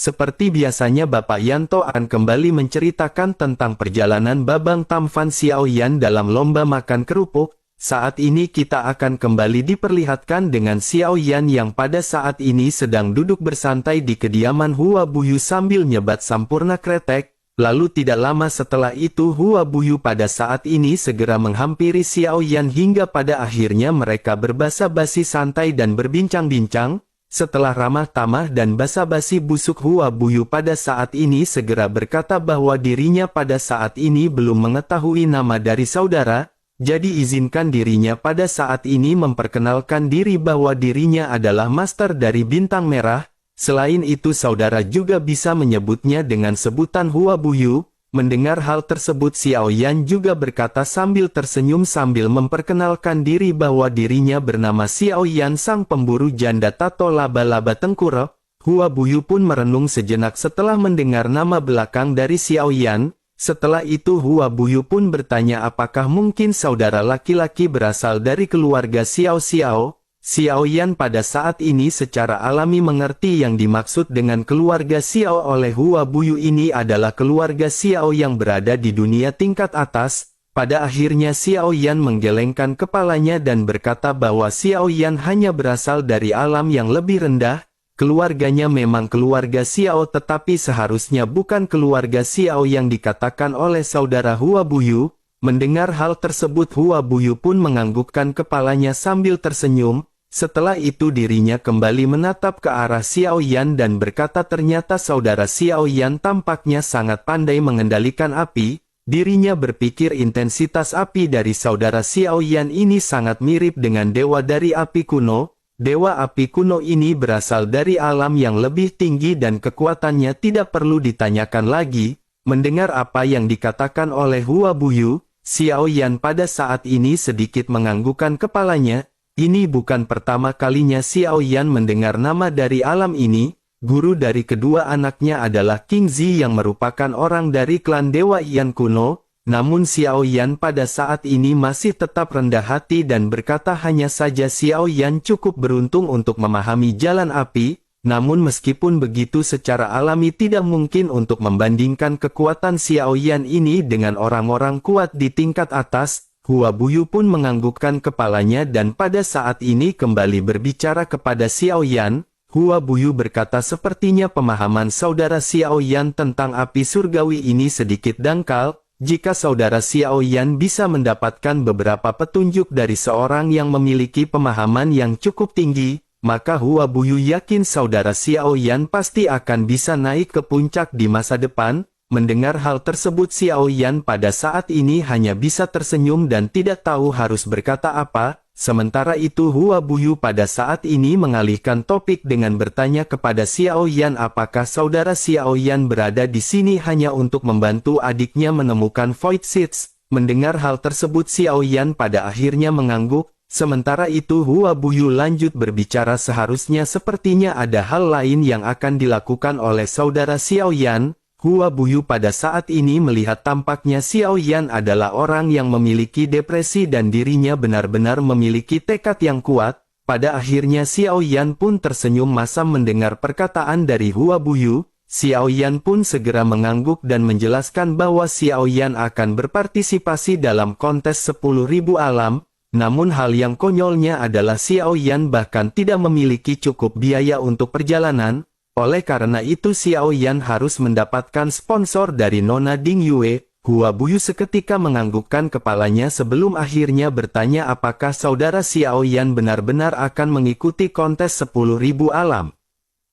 Seperti biasanya Bapak Yanto akan kembali menceritakan tentang perjalanan Babang Tamfan Xiaoyan dalam lomba makan kerupuk. Saat ini kita akan kembali diperlihatkan dengan Xiaoyan yang pada saat ini sedang duduk bersantai di kediaman Hua Buyu sambil nyebat sampurna kretek. Lalu tidak lama setelah itu Hua Buyu pada saat ini segera menghampiri Xiaoyan hingga pada akhirnya mereka berbasa-basi santai dan berbincang-bincang. Setelah ramah tamah dan basa-basi busuk, Hua Buyu pada saat ini segera berkata bahwa dirinya pada saat ini belum mengetahui nama dari saudara, jadi izinkan dirinya pada saat ini memperkenalkan diri bahwa dirinya adalah master dari Bintang Merah. Selain itu saudara juga bisa menyebutnya dengan sebutan Hua Buyu. Mendengar hal tersebut Xiaoyan juga berkata sambil tersenyum sambil memperkenalkan diri bahwa dirinya bernama Xiaoyan sang pemburu janda tato laba-laba tengkurap. Hua Buyu pun merenung sejenak setelah mendengar nama belakang dari Xiaoyan. Setelah itu Hua Buyu pun bertanya apakah mungkin saudara laki-laki berasal dari keluarga Xiao Xiao. Xiaoyan pada saat ini secara alami mengerti yang dimaksud dengan keluarga Xiao oleh Hua Buyu ini adalah keluarga Xiao yang berada di dunia tingkat atas. Pada akhirnya Xiaoyan menggelengkan kepalanya dan berkata bahwa Xiaoyan hanya berasal dari alam yang lebih rendah. Keluarganya memang keluarga Xiao tetapi seharusnya bukan keluarga Xiao yang dikatakan oleh saudara Hua Buyu. Mendengar hal tersebut Hua Buyu pun menganggukkan kepalanya sambil tersenyum. Setelah itu dirinya kembali menatap ke arah Xiaoyan dan berkata ternyata saudara Xiaoyan tampaknya sangat pandai mengendalikan api. Dirinya berpikir intensitas api dari saudara Xiaoyan ini sangat mirip dengan dewa dari api kuno. Dewa api kuno ini berasal dari alam yang lebih tinggi dan kekuatannya tidak perlu ditanyakan lagi. Mendengar apa yang dikatakan oleh Hua Buyu, Xiaoyan pada saat ini sedikit menganggukkan kepalanya. Ini bukan pertama kalinya Xiaoyan mendengar nama dari alam ini. Guru dari kedua anaknya adalah King Zi yang merupakan orang dari klan Dewa Yan kuno. Namun Xiaoyan pada saat ini masih tetap rendah hati dan berkata hanya saja Xiaoyan cukup beruntung untuk memahami jalan api. Namun meskipun begitu secara alami tidak mungkin untuk membandingkan kekuatan Xiaoyan ini dengan orang-orang kuat di tingkat atas. Hua Buyu pun menganggukkan kepalanya dan pada saat ini kembali berbicara kepada Xiaoyan. Hua Buyu berkata sepertinya pemahaman saudara Xiaoyan tentang api surgawi ini sedikit dangkal. Jika saudara Xiaoyan bisa mendapatkan beberapa petunjuk dari seorang yang memiliki pemahaman yang cukup tinggi, maka Hua Buyu yakin saudara Xiaoyan pasti akan bisa naik ke puncak di masa depan. Mendengar hal tersebut Xiaoyan pada saat ini hanya bisa tersenyum dan tidak tahu harus berkata apa. Sementara itu Hua Buyu pada saat ini mengalihkan topik dengan bertanya kepada Xiaoyan apakah saudara Xiaoyan berada di sini hanya untuk membantu adiknya menemukan Void Seeds. Mendengar hal tersebut Xiaoyan pada akhirnya mengangguk. Sementara itu Hua Buyu lanjut berbicara seharusnya sepertinya ada hal lain yang akan dilakukan oleh saudara Xiaoyan. Hua Buyu pada saat ini melihat tampaknya Xiaoyan adalah orang yang memiliki depresi dan dirinya benar-benar memiliki tekad yang kuat. Pada akhirnya Xiaoyan pun tersenyum masam mendengar perkataan dari Hua Buyu. Xiaoyan pun segera mengangguk dan menjelaskan bahwa Xiaoyan akan berpartisipasi dalam kontes 10.000 alam. Namun hal yang konyolnya adalah Xiaoyan bahkan tidak memiliki cukup biaya untuk perjalanan. Oleh karena itu Xiaoyan harus mendapatkan sponsor dari Nona Ding Yue. Hua Buyu seketika menganggukkan kepalanya sebelum akhirnya bertanya apakah saudara Xiaoyan benar-benar akan mengikuti kontes 10.000 alam.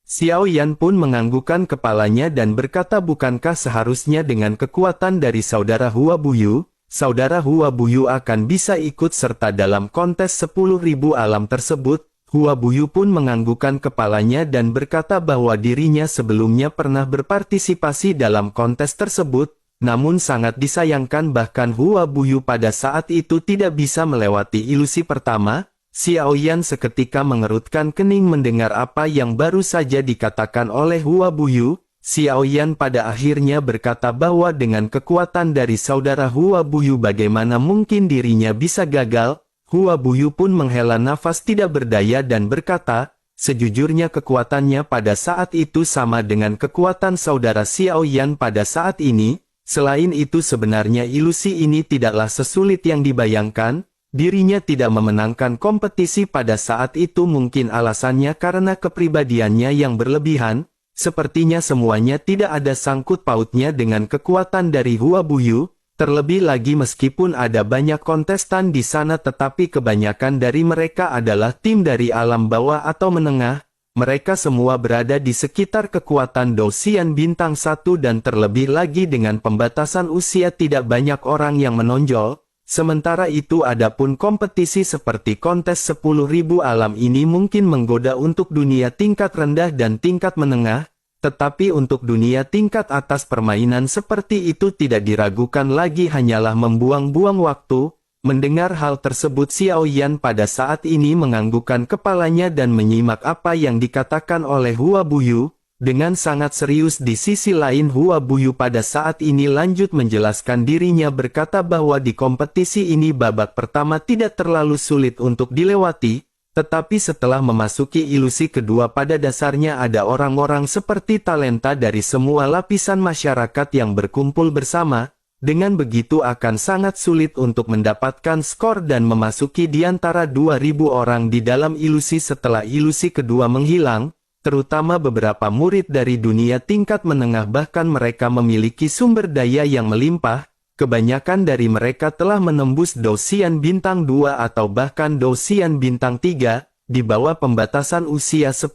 Xiaoyan pun menganggukkan kepalanya dan berkata bukankah seharusnya dengan kekuatan dari saudara Hua Buyu, saudara Hua Buyu akan bisa ikut serta dalam kontes 10.000 alam tersebut. Hua Buyu pun menganggukkan kepalanya dan berkata bahwa dirinya sebelumnya pernah berpartisipasi dalam kontes tersebut, namun sangat disayangkan bahkan Hua Buyu pada saat itu tidak bisa melewati ilusi pertama. Xiaoyan seketika mengerutkan kening mendengar apa yang baru saja dikatakan oleh Hua Buyu. Xiaoyan pada akhirnya berkata bahwa dengan kekuatan dari saudara Hua Buyu bagaimana mungkin dirinya bisa gagal. Hua Buyu pun menghela nafas tidak berdaya dan berkata, sejujurnya kekuatannya pada saat itu sama dengan kekuatan saudara Xiao Yan pada saat ini. Selain itu sebenarnya ilusi ini tidaklah sesulit yang dibayangkan. Dirinya tidak memenangkan kompetisi pada saat itu mungkin alasannya karena kepribadiannya yang berlebihan. Sepertinya semuanya tidak ada sangkut pautnya dengan kekuatan dari Hua Buyu. Terlebih lagi meskipun ada banyak kontestan di sana tetapi kebanyakan dari mereka adalah tim dari alam bawah atau menengah. Mereka semua berada di sekitar kekuatan Dosian bintang 1 dan terlebih lagi dengan pembatasan usia tidak banyak orang yang menonjol. Sementara itu adapun kompetisi seperti kontes 10.000 alam ini mungkin menggoda untuk dunia tingkat rendah dan tingkat menengah, tetapi untuk dunia tingkat atas permainan seperti itu tidak diragukan lagi hanyalah membuang-buang waktu. Mendengar hal tersebut Xiao Yan pada saat ini menganggukkan kepalanya dan menyimak apa yang dikatakan oleh Hua Buyu. Dengan sangat serius di sisi lain Hua Buyu pada saat ini lanjut menjelaskan dirinya berkata bahwa di kompetisi ini babak pertama tidak terlalu sulit untuk dilewati, tetapi setelah memasuki ilusi kedua pada dasarnya ada orang-orang seperti talenta dari semua lapisan masyarakat yang berkumpul bersama, dengan begitu akan sangat sulit untuk mendapatkan skor dan memasuki di antara 2.000 orang di dalam ilusi setelah ilusi kedua menghilang. Terutama beberapa murid dari dunia tingkat menengah bahkan mereka memiliki sumber daya yang melimpah, kebanyakan dari mereka telah menembus Dosian bintang 2 atau bahkan Dosian bintang 3, di bawah pembatasan usia 10.000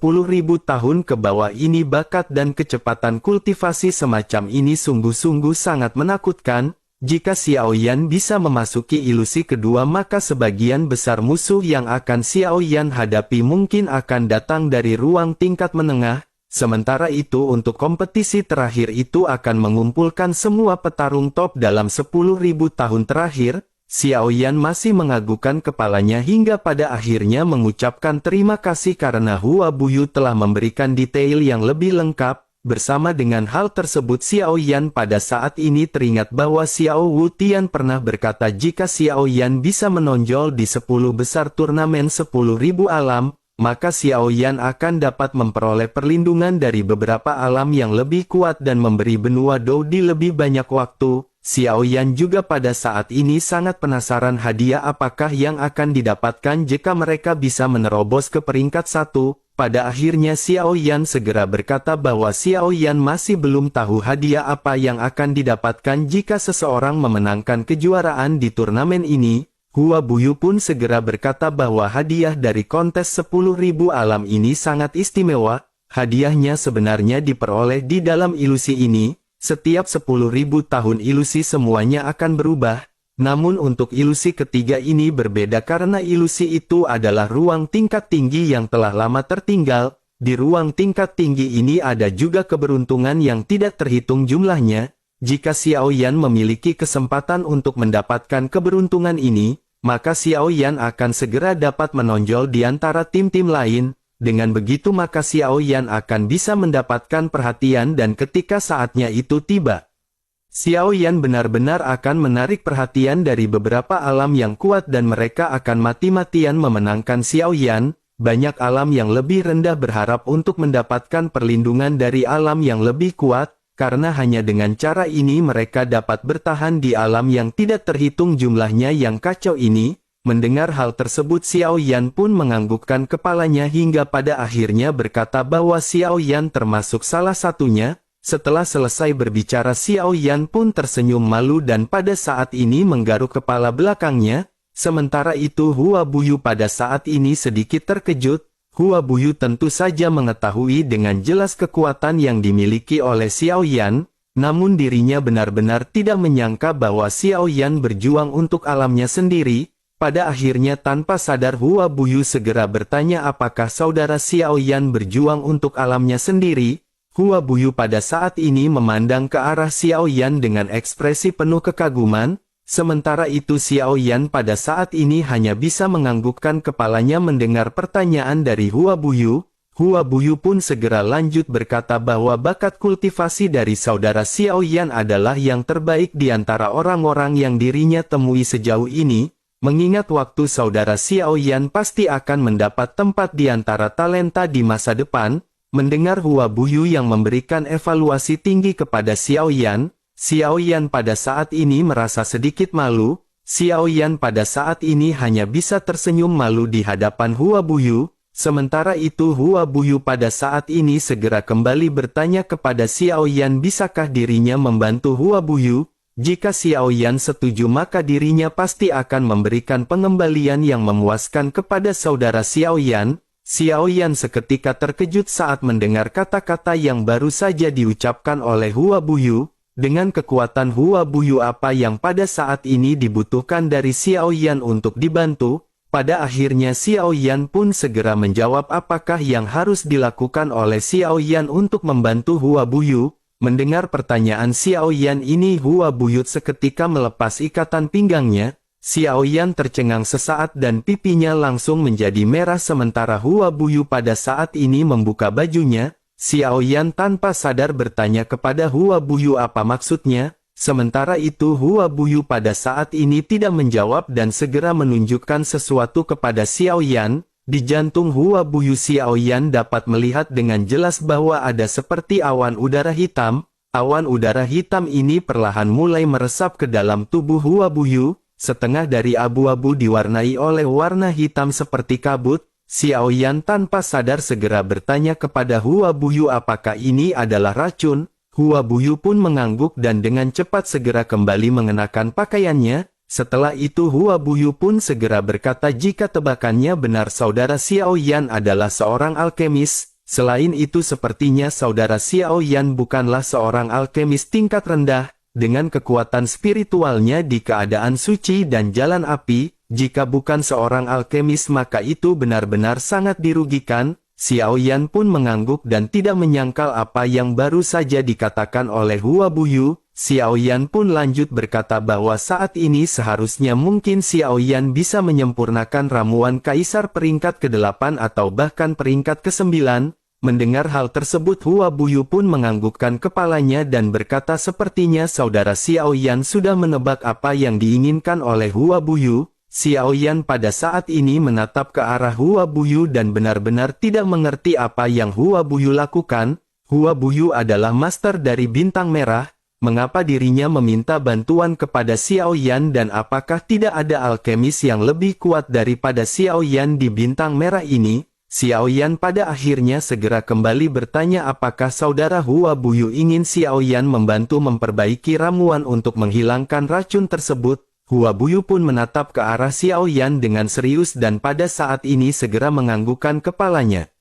tahun ke bawah ini bakat dan kecepatan kultivasi semacam ini sungguh-sungguh sangat menakutkan. Jika Xiao Yan bisa memasuki ilusi kedua maka sebagian besar musuh yang akan Xiao Yan hadapi mungkin akan datang dari ruang tingkat menengah. Sementara itu untuk kompetisi terakhir itu akan mengumpulkan semua petarung top dalam 10.000 tahun terakhir. Xiao Yan masih menganggukkan kepalanya hingga pada akhirnya mengucapkan terima kasih karena Hua Buyu telah memberikan detail yang lebih lengkap. Bersama dengan hal tersebut Xiao Yan pada saat ini teringat bahwa Xiao Wu Tian pernah berkata jika Xiao Yan bisa menonjol di 10 besar turnamen 10.000 alam, maka Xiao Yan akan dapat memperoleh perlindungan dari beberapa alam yang lebih kuat dan memberi benua Dou di lebih banyak waktu. Xiao Yan juga pada saat ini sangat penasaran hadiah apakah yang akan didapatkan jika mereka bisa menerobos ke peringkat 1. Pada akhirnya Xiao Yan segera berkata bahwa Xiao Yan masih belum tahu hadiah apa yang akan didapatkan jika seseorang memenangkan kejuaraan di turnamen ini. Hua Buyu pun segera berkata bahwa hadiah dari kontes 10.000 alam ini sangat istimewa. Hadiahnya sebenarnya diperoleh di dalam ilusi ini. Setiap 10.000 tahun ilusi semuanya akan berubah. Namun untuk ilusi ketiga ini berbeda karena ilusi itu adalah ruang tingkat tinggi yang telah lama tertinggal. Di ruang tingkat tinggi ini ada juga keberuntungan yang tidak terhitung jumlahnya. Jika Xiao Yan memiliki kesempatan untuk mendapatkan keberuntungan ini, maka Xiao Yan akan segera dapat menonjol di antara tim-tim lain. Dengan begitu maka Xiao Yan akan bisa mendapatkan perhatian dan ketika saatnya itu tiba, Xiao Yan benar-benar akan menarik perhatian dari beberapa alam yang kuat dan mereka akan mati-matian memenangkan Xiao Yan. Banyak alam yang lebih rendah berharap untuk mendapatkan perlindungan dari alam yang lebih kuat, karena hanya dengan cara ini mereka dapat bertahan di alam yang tidak terhitung jumlahnya yang kacau ini. Mendengar hal tersebut Xiao Yan pun menganggukkan kepalanya hingga pada akhirnya berkata bahwa Xiao Yan termasuk salah satunya. Setelah selesai berbicara Xiao Yan pun tersenyum malu dan pada saat ini menggaruk kepala belakangnya. Sementara itu Hua Buyu pada saat ini sedikit terkejut. Hua Buyu tentu saja mengetahui dengan jelas kekuatan yang dimiliki oleh Xiao Yan. Namun dirinya benar-benar tidak menyangka bahwa Xiao Yan berjuang untuk alamnya sendiri. Pada akhirnya tanpa sadar Hua Buyu segera bertanya apakah saudara Xiao Yan berjuang untuk alamnya sendiri. Hua Buyu pada saat ini memandang ke arah Xiao Yan dengan ekspresi penuh kekaguman, sementara itu Xiao Yan pada saat ini hanya bisa menganggukkan kepalanya mendengar pertanyaan dari Hua Buyu. Hua Buyu pun segera lanjut berkata bahwa bakat kultivasi dari saudara Xiao Yan adalah yang terbaik di antara orang-orang yang dirinya temui sejauh ini. mengingat waktu saudara Xiao Yan pasti akan mendapat tempat di antara talenta di masa depan. Mendengar Hua Buyu yang memberikan evaluasi tinggi kepada Xiao Yan pada saat ini merasa sedikit malu. Xiao Yan pada saat ini hanya bisa tersenyum malu di hadapan Hua Buyu. Sementara itu Hua Buyu pada saat ini segera kembali bertanya kepada Xiao Yan bisakah dirinya membantu Hua Buyu. Jika Xiao Yan setuju maka dirinya pasti akan memberikan pengembalian yang memuaskan kepada saudara Xiao Yan. Xiao Yan seketika terkejut saat mendengar kata-kata yang baru saja diucapkan oleh Hua Buyu. Dengan kekuatan Hua Buyu apa yang pada saat ini dibutuhkan dari Xiao Yan untuk dibantu, pada akhirnya Xiao Yan pun segera menjawab apakah yang harus dilakukan oleh Xiao Yan untuk membantu Hua Buyu. Mendengar pertanyaan Xiao Yan ini Hua Buyu seketika melepas ikatan pinggangnya. Xiao Yan tercengang sesaat dan pipinya langsung menjadi merah sementara Hua Buyu pada saat ini membuka bajunya. Xiao Yan tanpa sadar bertanya kepada Hua Buyu apa maksudnya. Sementara itu Hua Buyu pada saat ini tidak menjawab dan segera menunjukkan sesuatu kepada Xiao Yan. Di jantung Hua Buyu Xiao Yan dapat melihat dengan jelas bahwa ada seperti awan udara hitam. Awan udara hitam ini perlahan mulai meresap ke dalam tubuh Hua Buyu. Setengah dari abu-abu diwarnai oleh warna hitam seperti kabut. Xiao Yan tanpa sadar segera bertanya kepada Hua Buyu apakah ini adalah racun. Hua Buyu pun mengangguk dan dengan cepat segera kembali mengenakan pakaiannya. Setelah itu Hua Buyu pun segera berkata jika tebakannya benar saudara Xiao Yan adalah seorang alkemis. Selain itu sepertinya saudara Xiao Yan bukanlah seorang alkemis tingkat rendah. Dengan kekuatan spiritualnya di keadaan suci dan jalan api, jika bukan seorang alkemis maka itu benar-benar sangat dirugikan. Xiao Yan pun mengangguk dan tidak menyangkal apa yang baru saja dikatakan oleh Hua Buyu. Xiao Yan pun lanjut berkata bahwa saat ini seharusnya mungkin Xiao Yan bisa menyempurnakan ramuan kaisar peringkat ke-8 atau bahkan peringkat ke-9. Mendengar hal tersebut Hua Buyu pun menganggukkan kepalanya dan berkata sepertinya saudara Xiao Yan sudah menebak apa yang diinginkan oleh Hua Buyu. Xiao Yan pada saat ini menatap ke arah Hua Buyu dan benar-benar tidak mengerti apa yang Hua Buyu lakukan. Hua Buyu adalah master dari bintang merah. Mengapa dirinya meminta bantuan kepada Xiao Yan dan apakah tidak ada alkemis yang lebih kuat daripada Xiao Yan di bintang merah ini? Xiao Yan pada akhirnya segera kembali bertanya apakah saudara Hua Buyu ingin Xiao Yan membantu memperbaiki ramuan untuk menghilangkan racun tersebut. Hua Buyu pun menatap ke arah Xiao Yan dengan serius dan pada saat ini segera menganggukkan kepalanya.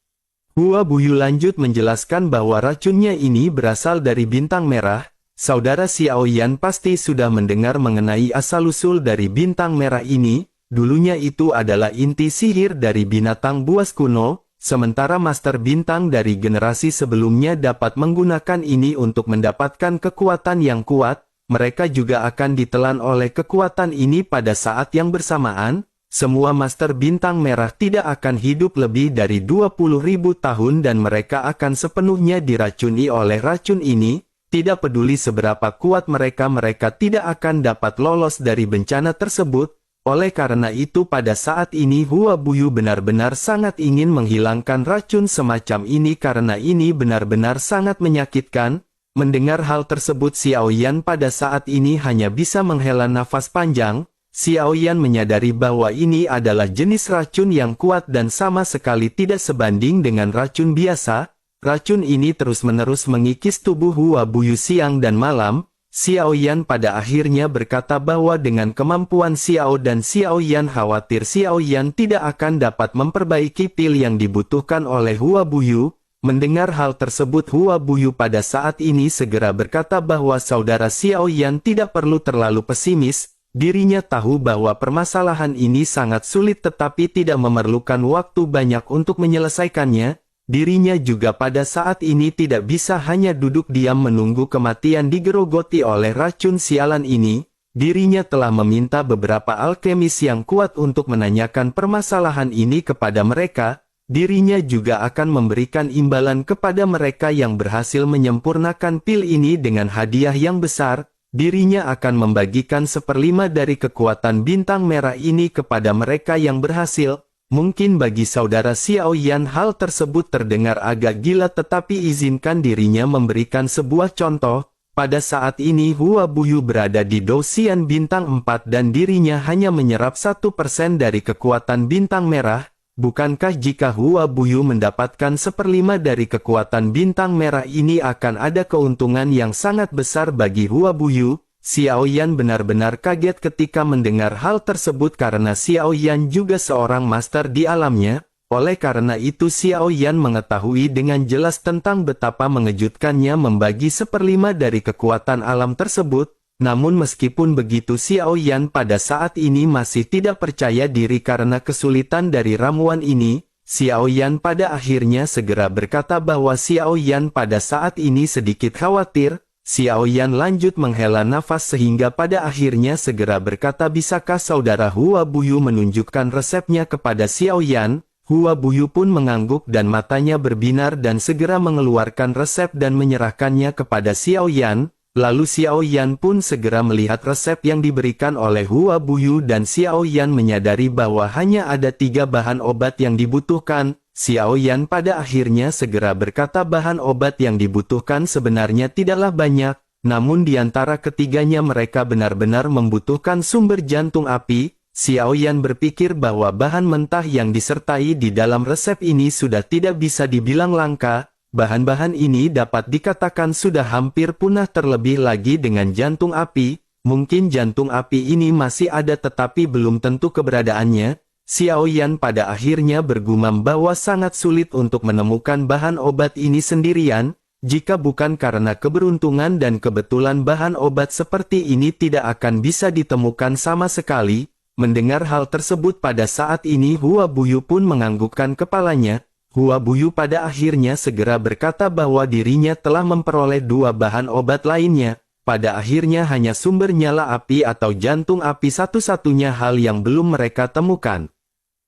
Hua Buyu lanjut menjelaskan bahwa racunnya ini berasal dari bintang merah. Saudara Xiao Yan pasti sudah mendengar mengenai asal-usul dari bintang merah ini. Dulunya itu adalah inti sihir dari binatang buas kuno, sementara master bintang dari generasi sebelumnya dapat menggunakan ini untuk mendapatkan kekuatan yang kuat. Mereka juga akan ditelan oleh kekuatan ini pada saat yang bersamaan. Semua master bintang merah tidak akan hidup lebih dari 20.000 tahun dan mereka akan sepenuhnya diracuni oleh racun ini. Tidak peduli seberapa kuat mereka tidak akan dapat lolos dari bencana tersebut. Oleh karena itu pada saat ini Hua Buyu benar-benar sangat ingin menghilangkan racun semacam ini karena ini benar-benar sangat menyakitkan. Mendengar hal tersebut Xiao Yan pada saat ini hanya bisa menghela nafas panjang. Xiao Yan menyadari bahwa ini adalah jenis racun yang kuat dan sama sekali tidak sebanding dengan racun biasa. Racun ini terus-menerus mengikis tubuh Hua Buyu siang dan malam. Xiao Yan pada akhirnya berkata bahwa dengan kemampuan Xiao dan Xiao Yan khawatir Xiao Yan tidak akan dapat memperbaiki pil yang dibutuhkan oleh Hua Buyu. Mendengar hal tersebut Hua Buyu pada saat ini segera berkata bahwa saudara Xiao Yan tidak perlu terlalu pesimis. Dirinya tahu bahwa permasalahan ini sangat sulit tetapi tidak memerlukan waktu banyak untuk menyelesaikannya. Dirinya juga pada saat ini tidak bisa hanya duduk diam menunggu kematian digerogoti oleh racun sialan ini. Dirinya telah meminta beberapa alkemis yang kuat untuk menanyakan permasalahan ini kepada mereka. Dirinya juga akan memberikan imbalan kepada mereka yang berhasil menyempurnakan pil ini dengan hadiah yang besar. dirinya akan membagikan 1/5 dari kekuatan bintang merah ini kepada mereka yang berhasil. Mungkin bagi saudara Xiao Yan hal tersebut terdengar agak gila, tetapi izinkan dirinya memberikan sebuah contoh. Pada saat ini Hua Buyu berada di Douxian bintang 4 dan dirinya hanya menyerap 1% dari kekuatan bintang merah. Bukankah jika Hua Buyu mendapatkan 1/5 dari kekuatan bintang merah ini akan ada keuntungan yang sangat besar bagi Hua Buyu? Xiao Yan benar-benar kaget ketika mendengar hal tersebut karena Xiao Yan juga seorang master di alamnya. Oleh karena itu Xiao Yan mengetahui dengan jelas tentang betapa mengejutkannya membagi 1/5 dari kekuatan alam tersebut. Namun meskipun begitu Xiao Yan pada saat ini masih tidak percaya diri karena kesulitan dari ramuan ini. Xiao Yan pada akhirnya segera berkata bahwa Xiao Yan pada saat ini sedikit khawatir. Xiao Yan lanjut menghela nafas sehingga pada akhirnya segera berkata, bisakah saudara Hua Buyu menunjukkan resepnya kepada Xiao Yan? Hua Buyu pun mengangguk dan matanya berbinar dan segera mengeluarkan resep dan menyerahkannya kepada Xiao Yan. Lalu Xiao Yan pun segera melihat resep yang diberikan oleh Hua Buyu dan Xiao Yan menyadari bahwa hanya ada 3 bahan obat yang dibutuhkan. Xiao Yan pada akhirnya segera berkata bahan obat yang dibutuhkan sebenarnya tidaklah banyak, namun di antara ketiganya mereka benar-benar membutuhkan sumber jantung api. Xiao Yan berpikir bahwa bahan mentah yang disertai di dalam resep ini sudah tidak bisa dibilang langka. Bahan-bahan ini dapat dikatakan sudah hampir punah, terlebih lagi dengan jantung api. Mungkin jantung api ini masih ada tetapi belum tentu keberadaannya. Xiao Yan pada akhirnya bergumam bahwa sangat sulit untuk menemukan bahan obat ini sendirian. Jika bukan karena keberuntungan dan kebetulan bahan obat seperti ini tidak akan bisa ditemukan sama sekali. Mendengar hal tersebut pada saat ini Hua Buyu pun menganggukkan kepalanya. Hua Buyu pada akhirnya segera berkata bahwa dirinya telah memperoleh 2 bahan obat lainnya. Pada akhirnya hanya sumber nyala api atau jantung api satu-satunya hal yang belum mereka temukan.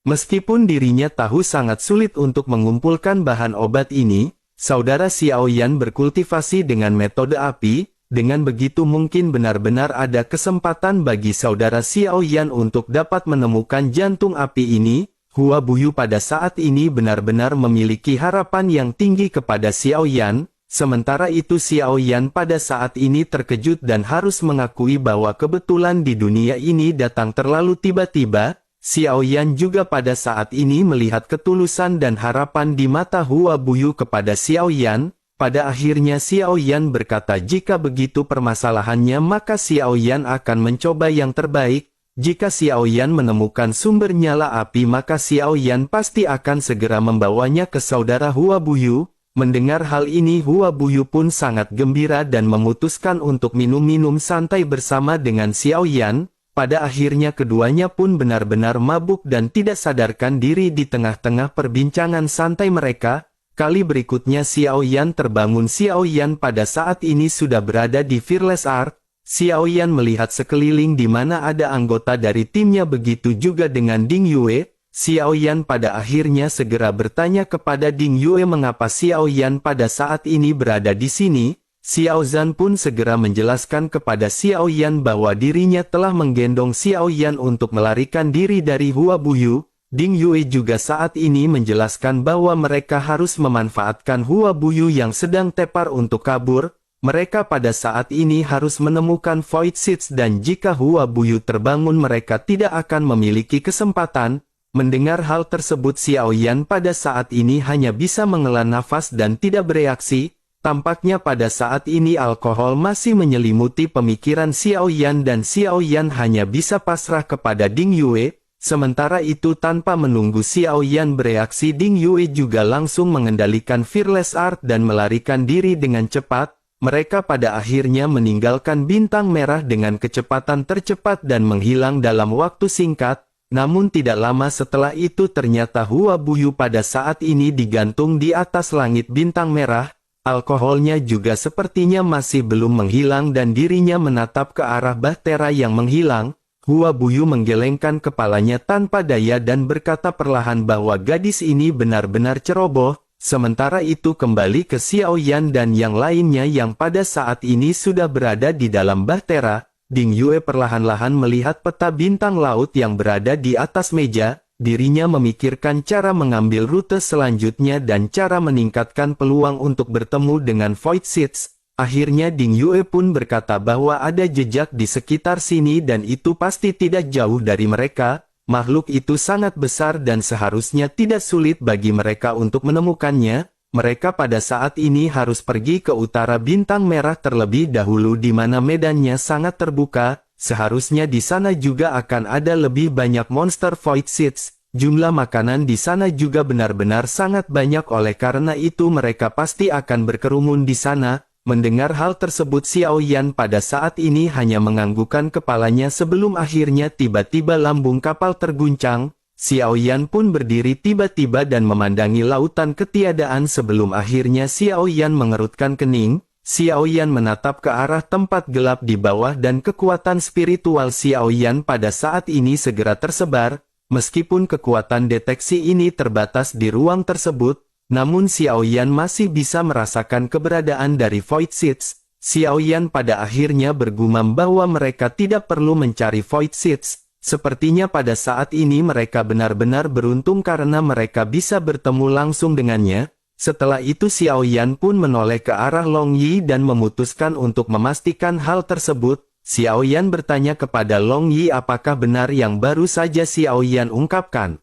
Meskipun dirinya tahu sangat sulit untuk mengumpulkan bahan obat ini, saudara Xiao Yan berkultivasi dengan metode api. Dengan begitu mungkin benar-benar ada kesempatan bagi saudara Xiao Yan untuk dapat menemukan jantung api ini. Hua Buyu pada saat ini benar-benar memiliki harapan yang tinggi kepada Xiao Yan. Sementara itu Xiao Yan pada saat ini terkejut dan harus mengakui bahwa kebetulan di dunia ini datang terlalu tiba-tiba. Xiao Yan juga pada saat ini melihat ketulusan dan harapan di mata Hua Buyu kepada Xiao Yan. Pada akhirnya Xiao Yan berkata jika begitu permasalahannya maka Xiao Yan akan mencoba yang terbaik. Jika Xiao Yan menemukan sumber nyala api maka Xiao Yan pasti akan segera membawanya ke saudara Hua Buyu. Mendengar hal ini Hua Buyu pun sangat gembira dan memutuskan untuk minum-minum santai bersama dengan Xiao Yan. Pada akhirnya keduanya pun benar-benar mabuk dan tidak sadarkan diri di tengah-tengah perbincangan santai mereka. Kali berikutnya Xiao Yan terbangun. Xiao Yan pada saat ini sudah berada di Fearless Art. Xiao Yan melihat sekeliling di mana ada anggota dari timnya, begitu juga dengan Ding Yue. Xiao Yan pada akhirnya segera bertanya kepada Ding Yue mengapa Xiao Yan pada saat ini berada di sini. Xiao Zhan pun segera menjelaskan kepada Xiao Yan bahwa dirinya telah menggendong Xiao Yan untuk melarikan diri dari Hua Buyu. Ding Yue juga saat ini menjelaskan bahwa mereka harus memanfaatkan Hua Buyu yang sedang tepar untuk kabur. Mereka pada saat ini harus menemukan Void Seeds dan jika Hua Buyu terbangun mereka tidak akan memiliki kesempatan. Mendengar hal tersebut Xiao Yan pada saat ini hanya bisa menghela nafas dan tidak bereaksi. Tampaknya pada saat ini alkohol masih menyelimuti pemikiran Xiao Yan dan Xiao Yan hanya bisa pasrah kepada Ding Yue. Sementara itu tanpa menunggu Xiao Yan bereaksi, Ding Yue juga langsung mengendalikan Fearless Art dan melarikan diri dengan cepat. Mereka pada akhirnya meninggalkan bintang merah dengan kecepatan tercepat dan menghilang dalam waktu singkat. Namun tidak lama setelah itu ternyata Hua Buyu pada saat ini digantung di atas langit bintang merah. Alkoholnya juga sepertinya masih belum menghilang dan dirinya menatap ke arah bahtera yang menghilang. Hua Buyu menggelengkan kepalanya tanpa daya dan berkata perlahan bahwa gadis ini benar-benar ceroboh. Sementara itu kembali ke Xiao Yan dan yang lainnya yang pada saat ini sudah berada di dalam bahtera, Ding Yue perlahan-lahan melihat peta bintang laut yang berada di atas meja, dirinya memikirkan cara mengambil rute selanjutnya dan cara meningkatkan peluang untuk bertemu dengan Void Seeds. Akhirnya Ding Yue pun berkata bahwa ada jejak di sekitar sini dan itu pasti tidak jauh dari mereka. Makhluk itu sangat besar dan seharusnya tidak sulit bagi mereka untuk menemukannya. Mereka pada saat ini harus pergi ke utara bintang merah terlebih dahulu di mana medannya sangat terbuka. Seharusnya di sana juga akan ada lebih banyak monster Void Seeds. Jumlah makanan di sana juga benar-benar sangat banyak oleh karena itu mereka pasti akan berkerumun di sana. Mendengar hal tersebut Xiao Yan pada saat ini hanya menganggukkan kepalanya sebelum akhirnya tiba-tiba lambung kapal terguncang. Xiao Yan pun berdiri tiba-tiba dan memandangi lautan ketiadaan sebelum akhirnya Xiao Yan mengerutkan kening. Xiao Yan menatap ke arah tempat gelap di bawah dan kekuatan spiritual Xiao Yan pada saat ini segera tersebar. Meskipun kekuatan deteksi ini terbatas di ruang tersebut, namun Xiao Yan masih bisa merasakan keberadaan dari Void Seeds. Xiao Yan pada akhirnya bergumam bahwa mereka tidak perlu mencari Void Seeds. Sepertinya pada saat ini mereka benar-benar beruntung karena mereka bisa bertemu langsung dengannya. Setelah itu Xiao Yan pun menoleh ke arah Long Yi dan memutuskan untuk memastikan hal tersebut. Xiao Yan bertanya kepada Long Yi apakah benar yang baru saja Xiao Yan ungkapkan.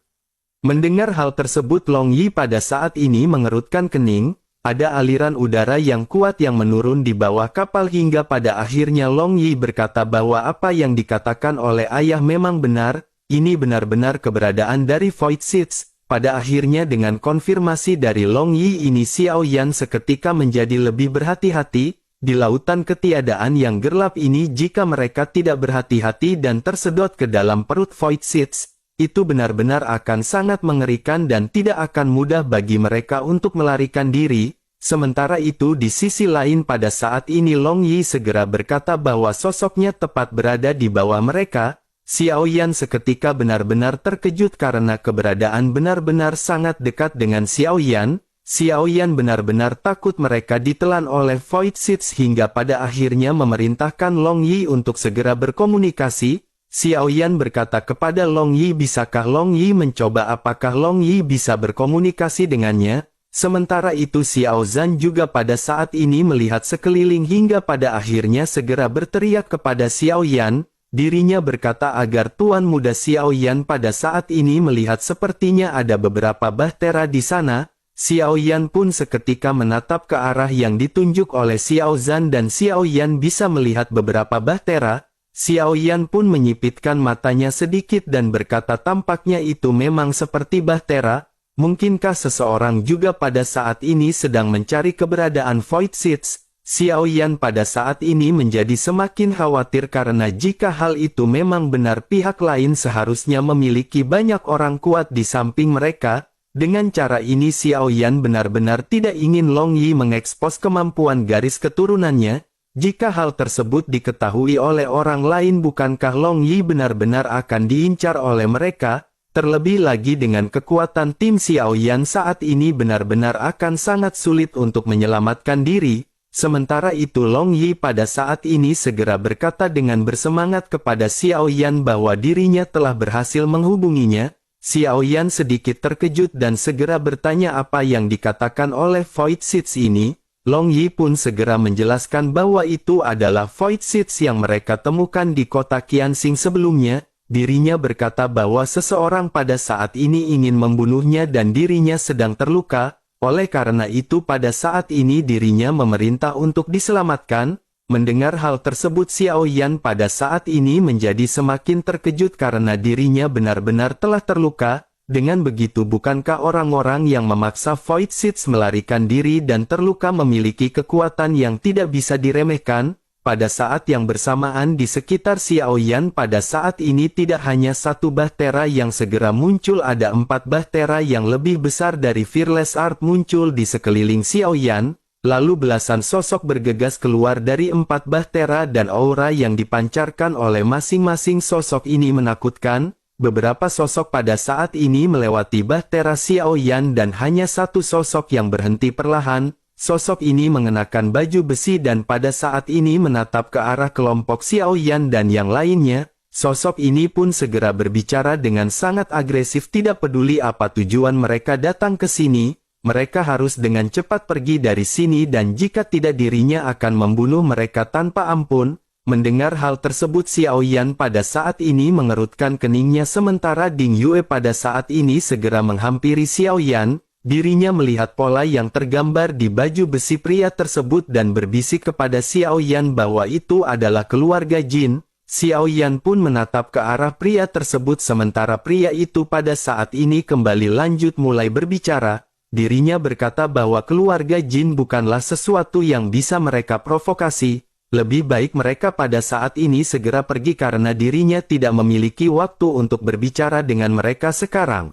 Mendengar hal tersebut Long Yi pada saat ini mengerutkan kening, ada aliran udara yang kuat yang menurun di bawah kapal hingga pada akhirnya Long Yi berkata bahwa apa yang dikatakan oleh ayah memang benar, ini benar-benar keberadaan dari Void Seeds. Pada akhirnya dengan konfirmasi dari Long Yi ini Xiao Yan seketika menjadi lebih berhati-hati, di lautan ketiadaan yang gelap ini jika mereka tidak berhati-hati dan tersedot ke dalam perut Void Seeds. Itu benar-benar akan sangat mengerikan dan tidak akan mudah bagi mereka untuk melarikan diri. Sementara itu di sisi lain pada saat ini Long Yi segera berkata bahwa sosoknya tepat berada di bawah mereka. Xiao Yan seketika benar-benar terkejut karena keberadaan benar-benar sangat dekat dengan Xiao Yan. Xiao Yan benar-benar takut mereka ditelan oleh Void Seeds hingga pada akhirnya memerintahkan Long Yi untuk segera berkomunikasi. Xiao Yan berkata kepada Long Yi bisakah Long Yi mencoba apakah Long Yi bisa berkomunikasi dengannya. Sementara itu Xiao Zhan juga pada saat ini melihat sekeliling hingga pada akhirnya segera berteriak kepada Xiao Yan. Dirinya berkata agar Tuan Muda Xiao Yan pada saat ini melihat sepertinya ada beberapa bahtera di sana. Xiao Yan pun seketika menatap ke arah yang ditunjuk oleh Xiao Zhan dan Xiao Yan bisa melihat beberapa bahtera. Xiao Yan pun menyipitkan matanya sedikit dan berkata tampaknya itu memang seperti bahtera. Mungkinkah seseorang juga pada saat ini sedang mencari keberadaan Void Seeds? Xiao Yan pada saat ini menjadi semakin khawatir karena jika hal itu memang benar pihak lain seharusnya memiliki banyak orang kuat di samping mereka. Dengan cara ini Xiao Yan benar-benar tidak ingin Long Yi mengekspos kemampuan garis keturunannya. Jika hal tersebut diketahui oleh orang lain bukankah Long Yi benar-benar akan diincar oleh mereka? Terlebih lagi dengan kekuatan tim Xiao Yan saat ini benar-benar akan sangat sulit untuk menyelamatkan diri. Sementara itu Long Yi pada saat ini segera berkata dengan bersemangat kepada Xiao Yan bahwa dirinya telah berhasil menghubunginya. Xiao Yan sedikit terkejut dan segera bertanya apa yang dikatakan oleh Void Seeds ini. Long Yi pun segera menjelaskan bahwa itu adalah Void Seeds yang mereka temukan di kota Qianxing sebelumnya. Dirinya berkata bahwa seseorang pada saat ini ingin membunuhnya dan dirinya sedang terluka. Oleh karena itu pada saat ini dirinya memerintah untuk diselamatkan. Mendengar hal tersebut Xiao Yan pada saat ini menjadi semakin terkejut karena dirinya benar-benar telah terluka. Dengan begitu bukankah orang-orang yang memaksa Void Seeds melarikan diri dan terluka memiliki kekuatan yang tidak bisa diremehkan? Pada saat yang bersamaan di sekitar Xiao Yan pada saat ini tidak hanya satu bahtera yang segera muncul, ada 4 bahtera yang lebih besar dari Fearless Art muncul di sekeliling Xiao Yan. Lalu belasan sosok bergegas keluar dari 4 bahtera dan aura yang dipancarkan oleh masing-masing sosok ini menakutkan. Beberapa sosok pada saat ini melewati Bahtera Xiao Yan dan hanya satu sosok yang berhenti perlahan. Sosok ini mengenakan baju besi dan pada saat ini menatap ke arah kelompok Xiao Yan dan yang lainnya. Sosok ini pun segera berbicara dengan sangat agresif, tidak peduli apa tujuan mereka datang ke sini. Mereka harus dengan cepat pergi dari sini dan jika tidak dirinya akan membunuh mereka tanpa ampun. Mendengar hal tersebut Xiao Yan pada saat ini mengerutkan keningnya sementara Ding Yue pada saat ini segera menghampiri Xiao Yan. Dirinya melihat pola yang tergambar di baju besi pria tersebut dan berbisik kepada Xiao Yan bahwa itu adalah keluarga Jin. Xiao Yan pun menatap ke arah pria tersebut sementara pria itu pada saat ini kembali lanjut mulai berbicara. Dirinya berkata bahwa keluarga Jin bukanlah sesuatu yang bisa mereka provokasi. Lebih baik mereka pada saat ini segera pergi karena dirinya tidak memiliki waktu untuk berbicara dengan mereka sekarang.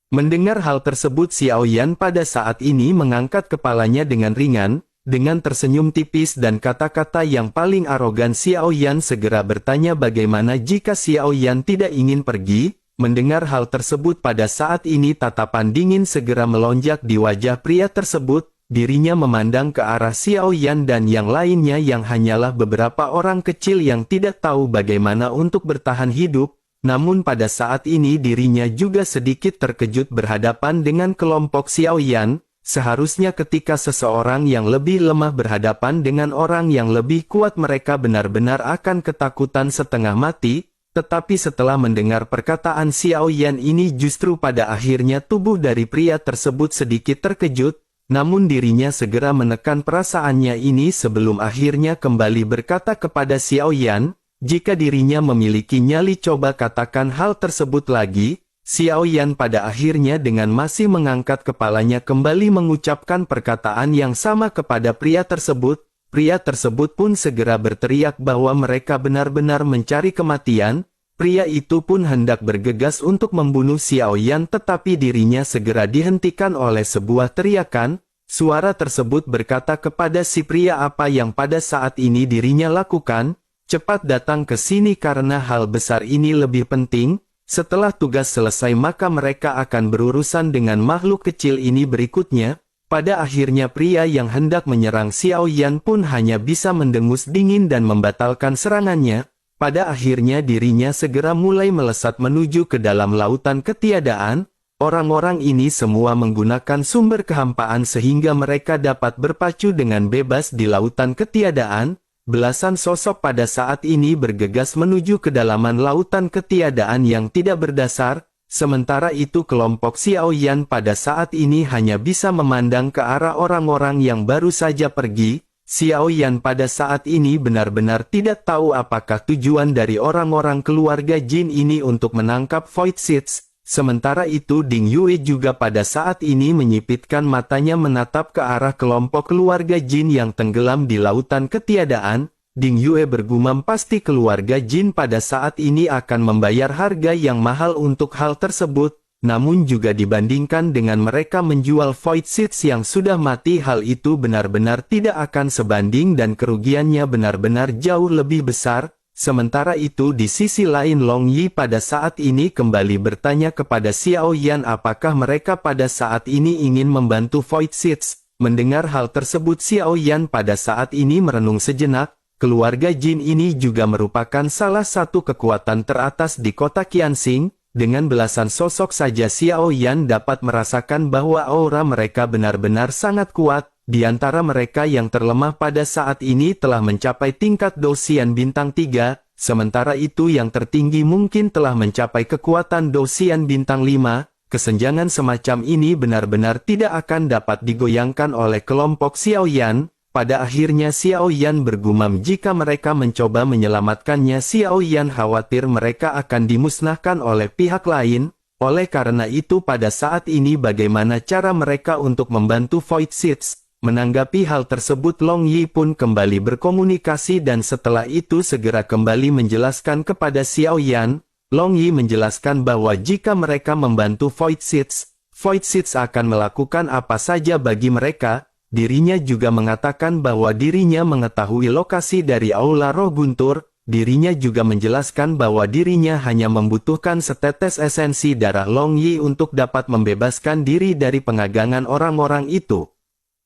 Mendengar hal tersebut Xiao Yan pada saat ini mengangkat kepalanya dengan ringan, dengan tersenyum tipis dan kata-kata yang paling arogan Xiao Yan segera bertanya bagaimana jika Xiao Yan tidak ingin pergi. Mendengar hal tersebut pada saat ini tatapan dingin segera melonjak di wajah pria tersebut. Dirinya memandang ke arah Xiao Yan dan yang lainnya yang hanyalah beberapa orang kecil yang tidak tahu bagaimana untuk bertahan hidup. Namun pada saat ini dirinya juga sedikit terkejut berhadapan dengan kelompok Xiao Yan. Seharusnya ketika seseorang yang lebih lemah berhadapan dengan orang yang lebih kuat mereka benar-benar akan ketakutan setengah mati. Tetapi setelah mendengar perkataan Xiao Yan ini justru pada akhirnya tubuh dari pria tersebut sedikit terkejut. Namun dirinya segera menekan perasaannya ini sebelum akhirnya kembali berkata kepada Xiao Yan, jika dirinya memiliki nyali coba katakan hal tersebut lagi. Xiao Yan pada akhirnya dengan masih mengangkat kepalanya kembali mengucapkan perkataan yang sama kepada pria tersebut. Pria tersebut pun segera berteriak bahwa mereka benar-benar mencari kematian. Pria itu pun hendak bergegas untuk membunuh Xiao Yan tetapi dirinya segera dihentikan oleh sebuah teriakan. Suara tersebut berkata kepada si pria apa yang pada saat ini dirinya lakukan. Cepat datang ke sini karena hal besar ini lebih penting. Setelah tugas selesai maka mereka akan berurusan dengan makhluk kecil ini berikutnya. Pada akhirnya pria yang hendak menyerang Xiao Yan pun hanya bisa mendengus dingin dan membatalkan serangannya. Pada akhirnya dirinya segera mulai melesat menuju ke dalam lautan ketiadaan. Orang-orang ini semua menggunakan sumber kehampaan sehingga mereka dapat berpacu dengan bebas di lautan ketiadaan. Belasan sosok pada saat ini bergegas menuju kedalaman lautan ketiadaan yang tidak berdasar. Sementara itu kelompok Xiao Yan pada saat ini hanya bisa memandang ke arah orang-orang yang baru saja pergi. Xiao Yan pada saat ini benar-benar tidak tahu apakah tujuan dari orang-orang keluarga Jin ini untuk menangkap Void Seeds. Sementara itu Ding Yue juga pada saat ini menyipitkan matanya menatap ke arah kelompok keluarga Jin yang tenggelam di lautan ketiadaan. Ding Yue bergumam pasti keluarga Jin pada saat ini akan membayar harga yang mahal untuk hal tersebut. Namun juga dibandingkan dengan mereka menjual Void Seeds yang sudah mati hal itu benar-benar tidak akan sebanding dan kerugiannya benar-benar jauh lebih besar. Sementara itu di sisi lain Long Yi pada saat ini kembali bertanya kepada Xiao Yan apakah mereka pada saat ini ingin membantu Void Seeds. Mendengar hal tersebut Xiao Yan pada saat ini merenung sejenak. Keluarga Jin ini juga merupakan salah satu kekuatan teratas di kota Qianxing. Dengan belasan sosok saja Xiao Yan dapat merasakan bahwa aura mereka benar-benar sangat kuat. Di antara mereka yang terlemah pada saat ini telah mencapai tingkat Dosian bintang 3, sementara itu yang tertinggi mungkin telah mencapai kekuatan Dosian bintang 5. Kesenjangan semacam ini benar-benar tidak akan dapat digoyangkan oleh kelompok Xiao Yan. Pada akhirnya Xiao Yan bergumam jika mereka mencoba menyelamatkannya Xiao Yan khawatir mereka akan dimusnahkan oleh pihak lain. Oleh karena itu pada saat ini bagaimana cara mereka untuk membantu Void Seeds. Menanggapi hal tersebut Long Yi pun kembali berkomunikasi dan setelah itu segera kembali menjelaskan kepada Xiao Yan. Long Yi menjelaskan bahwa jika mereka membantu Void Seeds akan melakukan apa saja bagi mereka. Dirinya juga mengatakan bahwa dirinya mengetahui lokasi dari Aula Roh Guntur. dirinya juga menjelaskan bahwa dirinya hanya membutuhkan setetes esensi darah Long Yi untuk dapat membebaskan diri dari pengagangan orang-orang itu.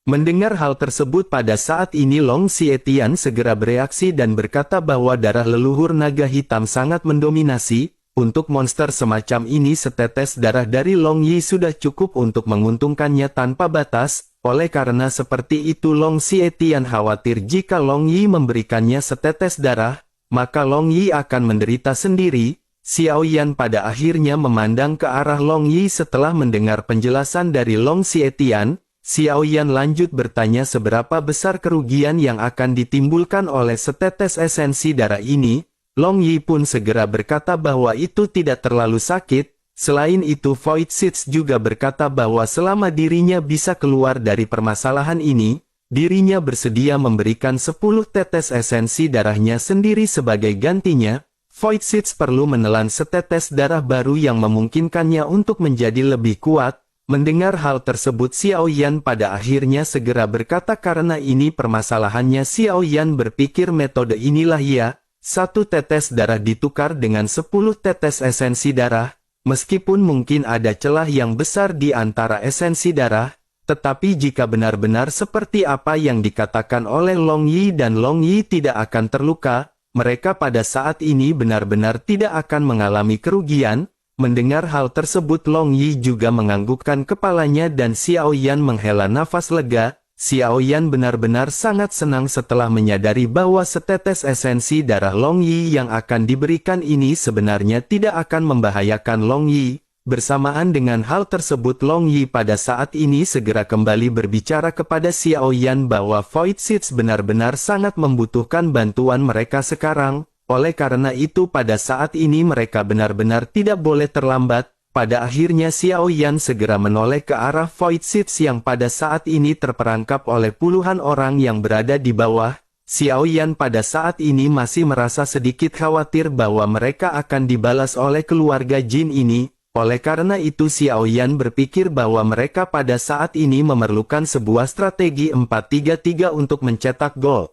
Mendengar hal tersebut pada saat ini Long Xietian segera bereaksi dan berkata bahwa darah leluhur naga hitam sangat mendominasi. Untuk monster semacam ini setetes darah dari Long Yi sudah cukup untuk menguntungkannya tanpa batas. Oleh karena seperti itu Long Xietian khawatir jika Long Yi memberikannya setetes darah, maka Long Yi akan menderita sendiri. Xiao Yan pada akhirnya memandang ke arah Long Yi setelah mendengar penjelasan dari Long Xietian. Xiao Yan lanjut bertanya seberapa besar kerugian yang akan ditimbulkan oleh setetes esensi darah ini. Long Yi pun segera berkata bahwa itu tidak terlalu sakit. Selain itu Void Seeds juga berkata bahwa selama dirinya bisa keluar dari permasalahan ini, dirinya bersedia memberikan 10 tetes esensi darahnya sendiri sebagai gantinya. Void Seeds perlu menelan setetes darah baru yang memungkinkannya untuk menjadi lebih kuat. Mendengar hal tersebut Xiao Yan pada akhirnya segera berkata karena ini permasalahannya. Xiao Yan berpikir metode inilah ya, 1 tetes darah ditukar dengan 10 tetes esensi darah. Meskipun mungkin ada celah yang besar di antara esensi darah, tetapi jika benar-benar seperti apa yang dikatakan oleh Long Yi dan Long Yi tidak akan terluka, mereka pada saat ini benar-benar tidak akan mengalami kerugian. Mendengar hal tersebut Long Yi juga menganggukkan kepalanya dan Xiao Yan menghela nafas lega. Xiao Yan benar-benar sangat senang setelah menyadari bahwa setetes esensi darah Long Yi yang akan diberikan ini sebenarnya tidak akan membahayakan Long Yi. Bersamaan dengan hal tersebut Long Yi pada saat ini segera kembali berbicara kepada Xiao Yan bahwa Void Seeds benar-benar sangat membutuhkan bantuan mereka sekarang. Oleh karena itu pada saat ini mereka benar-benar tidak boleh terlambat. Pada akhirnya Xiao Yan segera menoleh ke arah Void Seeds yang pada saat ini terperangkap oleh puluhan orang yang berada di bawah. Xiao Yan pada saat ini masih merasa sedikit khawatir bahwa mereka akan dibalas oleh keluarga jin ini. Oleh karena itu Xiao Yan berpikir bahwa mereka pada saat ini memerlukan sebuah strategi 4-3-3 untuk mencetak gol.